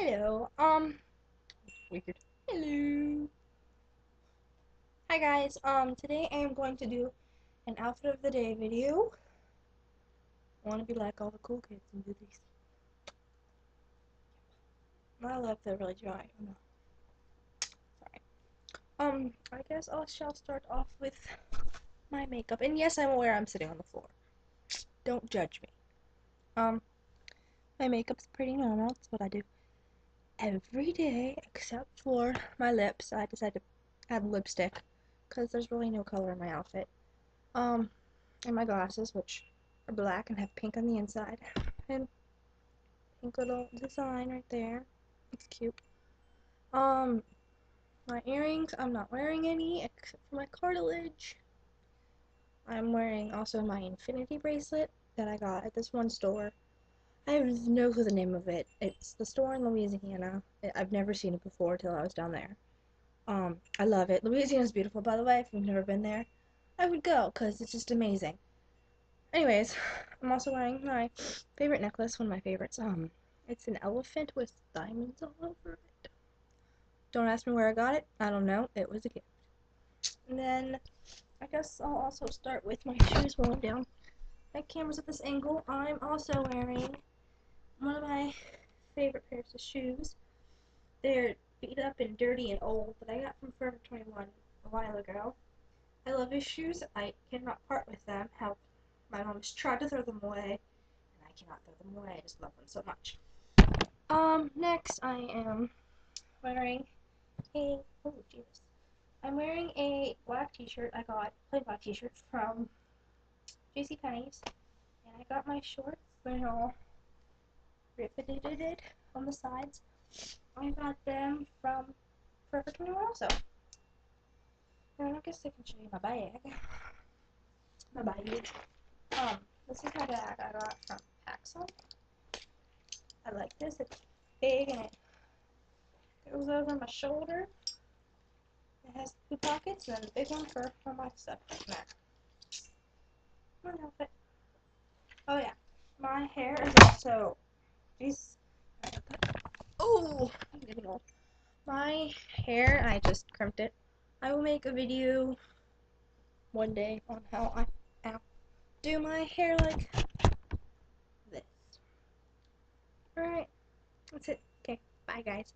Hello. Weird. Hello. Hi guys. Today I am going to do an outfit of the day video. I want to be like all the cool kids and do these. My lip they're really dry. Oh, no. Sorry. I guess I shall start off with my makeup. And yes, I'm aware I'm sitting on the floor. Don't judge me. My makeup's pretty normal. It's what I do every day except for my lips. I decided to add lipstick because there's really no color in my outfit. And my glasses, which are black and have pink on the inside, and pink little design right there. It's cute. My earrings, I'm not wearing any except for my cartilage. I'm wearing also my infinity bracelet that I got at this one store. I have no clue the name of it. It's the store in Louisiana. I've never seen it before till I was down there. I love it. Louisiana's beautiful, by the way. If you've never been there, I would go because it's just amazing. Anyways, I'm also wearing my favorite necklace, one of my favorites. It's an elephant with diamonds all over it. Don't ask me where I got it. I don't know. It was a gift. And then I guess I'll also start with my shoes while I'm down. My camera's at this angle. I'm also wearing one of my favorite pairs of shoes. They're beat up and dirty and old, but I got from Forever 21 a while ago. I love his shoes. I cannot part with them. How my mom has tried to throw them away, and I cannot throw them away. I just love them so much. Next I am wearing oh Jesus. I'm wearing a black t-shirt I got, plain black t-shirt from JCPenney's, and I got my shorts. They're all riveted on the sides. I got them from Forever 21 also. And I guess I can show you my bag. My baggage. This is my bag I got from Paxson. I like this. It's big and it goes over my shoulder. It has two pockets and a big one for my stuff. My outfit. Oh yeah, my hair is also. Geez. Oh, I'm getting old. My hair, I just crimped it. I will make a video one day on how I do my hair like this. Alright, that's it. Okay, bye guys.